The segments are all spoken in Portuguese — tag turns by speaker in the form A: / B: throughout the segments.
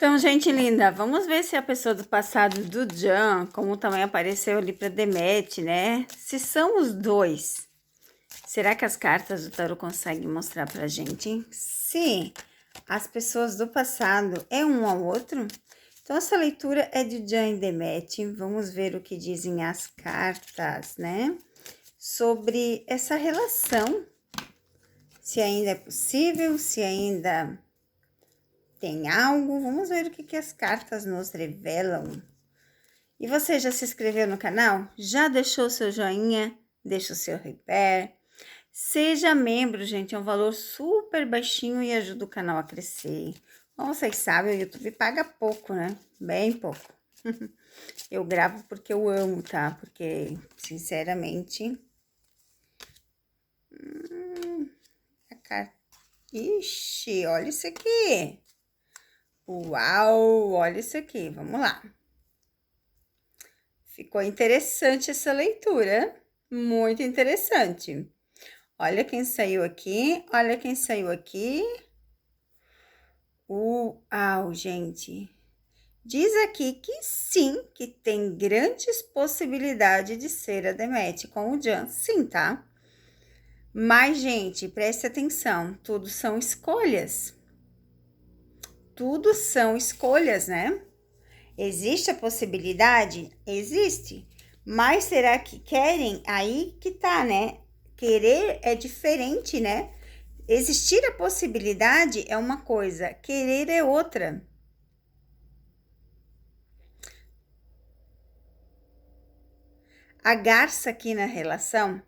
A: Então, gente linda, vamos ver se a pessoa do passado do Jan, como também apareceu ali para Demet, né? Se são os dois. Será que as cartas do tarot conseguem mostrar pra gente, hein? Se as pessoas do passado é um ao outro? Então, essa leitura é de Jan e Demet. Vamos ver o que dizem as cartas, né? Sobre essa relação. Se ainda é possível, se ainda tem algo. Vamos ver o que as cartas nos revelam. E você já se inscreveu no canal? Já deixou seu joinha? Deixa o seu repair. Seja membro, gente, é um valor super baixinho e ajuda o canal a crescer. Como vocês sabem, o YouTube paga pouco, né? Bem pouco. Eu gravo porque eu amo, tá? Porque, sinceramente... a carta... Ixi, olha isso aqui. Uau, olha isso aqui. Vamos lá. Ficou interessante essa leitura. Muito interessante. Olha quem saiu aqui, olha quem saiu aqui. Uau, gente. Diz aqui que sim, que tem grandes possibilidades de ser a Demet com o Jan. Sim, tá? Mas, gente, preste atenção. Tudo são escolhas. Tudo são escolhas, né? Existe a possibilidade? Existe. Mas será que querem? Aí que tá, né? Querer é diferente, né? Existir a possibilidade é uma coisa, querer é outra. A garça aqui na relação,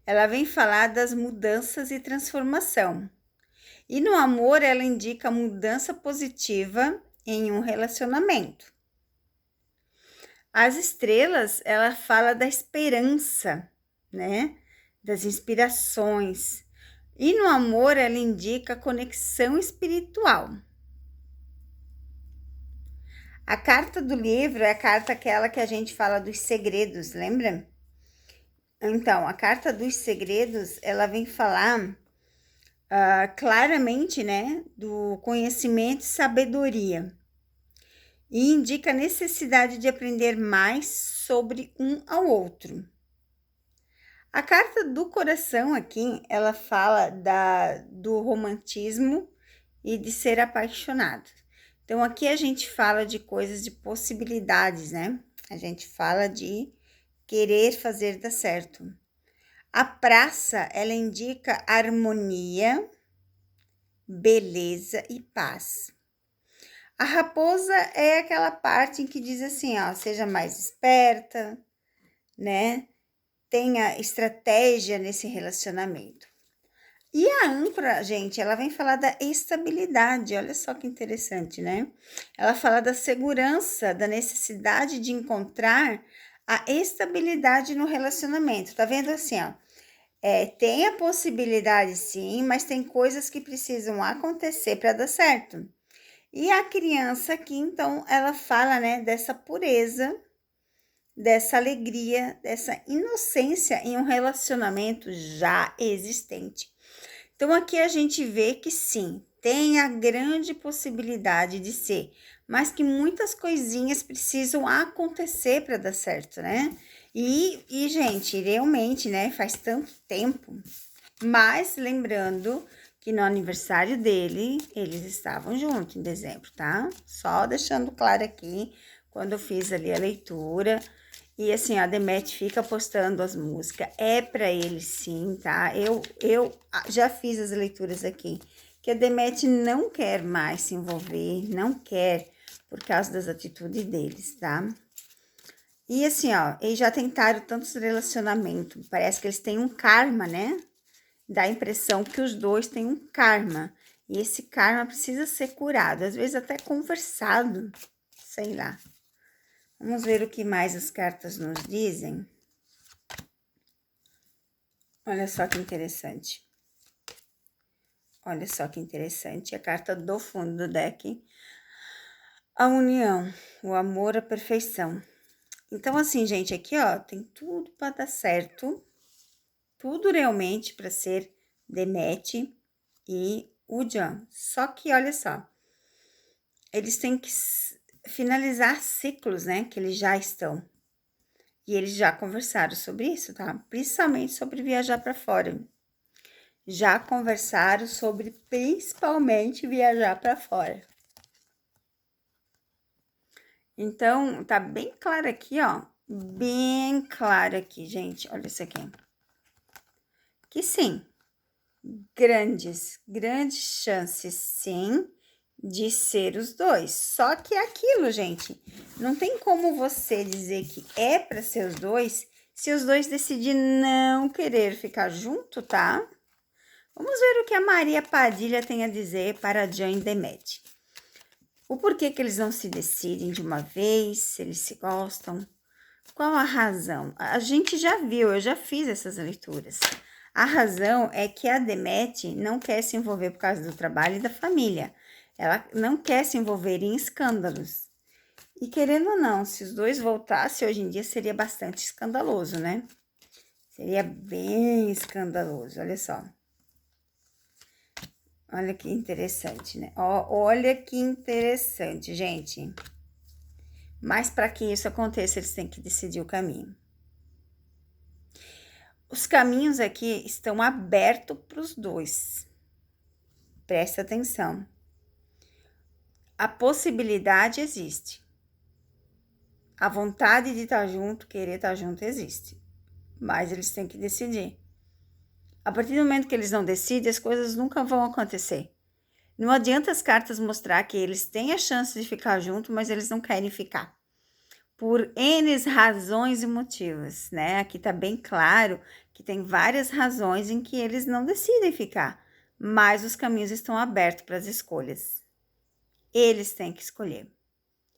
A: ela vem falar das mudanças e transformação. E no amor, ela indica mudança positiva em um relacionamento. As estrelas, ela fala da esperança, né? Das inspirações. E no amor, ela indica conexão espiritual. A carta do livro é a carta aquela que a gente fala dos segredos, lembra? Então, a carta dos segredos, ela vem falar claramente, né, do conhecimento e sabedoria. E indica a necessidade de aprender mais sobre um ao outro. A carta do coração aqui, ela fala do romantismo e de ser apaixonado. Então, aqui a gente fala de coisas, de possibilidades, né? A gente fala de querer fazer dar certo. A praça, ela indica harmonia, beleza e paz. A raposa é aquela parte em que diz assim, ó, seja mais esperta, né? Tenha estratégia nesse relacionamento. E a âncora, gente, ela vem falar da estabilidade, olha só que interessante, né? Ela fala da segurança, da necessidade de encontrar a estabilidade no relacionamento. Tá vendo assim, ó? Tem a possibilidade sim, mas tem coisas que precisam acontecer para dar certo. E a criança aqui, então, ela fala, né, dessa pureza, dessa alegria, dessa inocência em um relacionamento já existente. Então, aqui a gente vê que sim, tem a grande possibilidade de ser, mas que muitas coisinhas precisam acontecer para dar certo, né? Gente, realmente, né, faz tanto tempo, mas lembrando que no aniversário dele, eles estavam juntos em dezembro, tá? Só deixando claro aqui, quando eu fiz ali a leitura. E assim, a Demet fica postando as músicas. É para ele sim, tá? Eu já fiz as leituras aqui. Que a Demet não quer mais se envolver, não quer por causa das atitudes deles, tá? E assim, ó, eles já tentaram tantos relacionamentos. Parece que eles têm um karma, né? Dá a impressão que os dois têm um karma. E esse karma precisa ser curado. Às vezes até conversado, sei lá. Vamos ver o que mais as cartas nos dizem. Olha só que interessante. Olha só que interessante. A carta do fundo do deck. A união, o amor, a perfeição. Então, assim, gente, aqui, ó, tem tudo para dar certo. Tudo realmente para ser Demet e o Jan. Só que, olha só. eles têm que finalizar ciclos, né, que eles já estão. E eles já conversaram sobre isso, tá? Principalmente sobre viajar para fora. Já conversaram sobre principalmente viajar para fora. Então, tá bem claro aqui, ó. Bem claro aqui, gente. Olha isso aqui. Que sim, grandes chances, sim, de ser os dois. Só que é aquilo, gente, não tem como você dizer que é para ser os dois se os dois decidirem não querer ficar junto, tá? Vamos ver o que a Maria Padilha tem a dizer para Jane Demet. O porquê que eles não se decidem de uma vez, se eles se gostam. Qual a razão? A gente já viu, eu já fiz essas leituras. A razão é que a Demet não quer se envolver por causa do trabalho e da família. Ela não quer se envolver em escândalos. E querendo ou não, se os dois voltassem hoje em dia, seria bastante escandaloso, né? Seria bem escandaloso, olha só. Olha que interessante, né? Olha que interessante, gente. Mas para que isso aconteça, eles têm que decidir o caminho. Os caminhos aqui estão abertos para os dois. Presta atenção. A possibilidade existe. A vontade de estar junto, querer estar junto, existe. Mas eles têm que decidir. A partir do momento que eles não decidem, as coisas nunca vão acontecer. Não adianta as cartas mostrar que eles têm a chance de ficar junto, mas eles não querem ficar. Por N razões e motivos, né? Aqui tá bem claro que tem várias razões em que eles não decidem ficar, mas os caminhos estão abertos para as escolhas. Eles têm que escolher.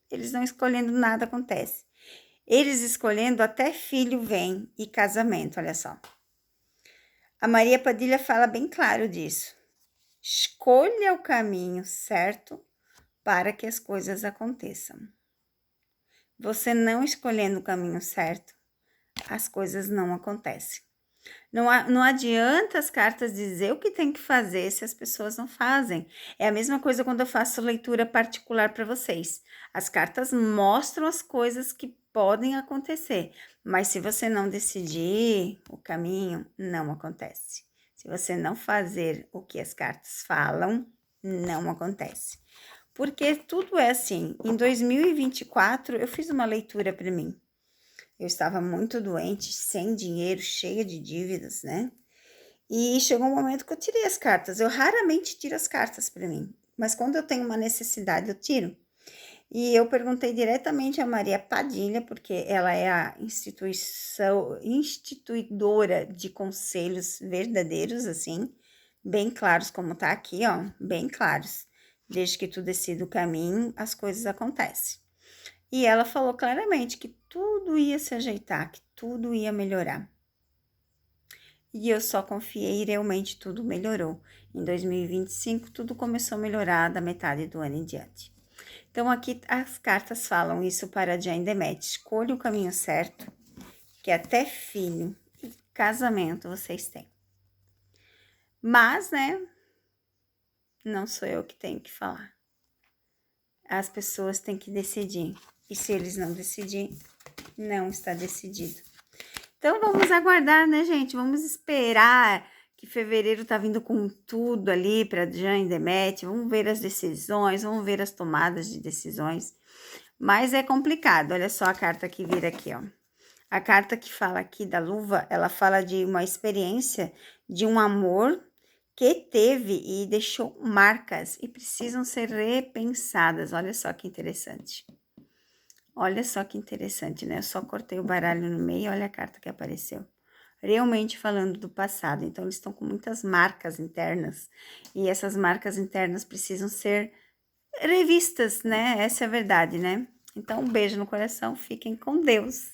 A: Eles não escolhendo, nada acontece. Eles escolhendo, até filho vem e casamento, olha só. A Maria Padilha fala bem claro disso. Escolha o caminho certo para que as coisas aconteçam. Você não escolhendo o caminho certo, as coisas não acontecem. Não adianta as cartas dizer o que tem que fazer se as pessoas não fazem. É a mesma coisa quando eu faço leitura particular para vocês. As cartas mostram as coisas que podem acontecer, mas se você não decidir o caminho, não acontece. Se você não fazer o que as cartas falam, não acontece. Porque tudo é assim. Em 2024, eu fiz uma leitura para mim. Eu estava muito doente, sem dinheiro, cheia de dívidas, né? E chegou um momento que eu tirei as cartas. Eu raramente tiro as cartas para mim, mas quando eu tenho uma necessidade, eu tiro. E eu perguntei diretamente a Maria Padilha, porque ela é a instituidora de conselhos verdadeiros, assim, bem claros, como tá aqui, ó, bem claros. Desde que tu decida o caminho, as coisas acontecem. E ela falou claramente que tudo ia se ajeitar, que tudo ia melhorar. E eu só confiei e realmente tudo melhorou. Em 2025, tudo começou a melhorar da metade do ano em diante. Então, aqui as cartas falam isso para Jane Demet. Escolha o caminho certo, que até filho e casamento vocês têm. Mas, né, não sou eu que tenho que falar. As pessoas têm que decidir. E se eles não decidirem, não está decidido. Então, vamos aguardar, né, gente? Vamos esperar que fevereiro tá vindo com tudo ali para Jane Demet. Vamos ver as decisões, vamos ver as tomadas de decisões. Mas é complicado. Olha só a carta que vira aqui, ó. A carta que fala aqui da luva, ela fala de uma experiência, de um amor que teve e deixou marcas e precisam ser repensadas. Olha só que interessante. Olha só que interessante, né? Eu só cortei o baralho no meio e olha a carta que apareceu. Realmente falando do passado. Então, eles estão com muitas marcas internas. E essas marcas internas precisam ser revistas, né? Essa é a verdade, né? Então, um beijo no coração. Fiquem com Deus.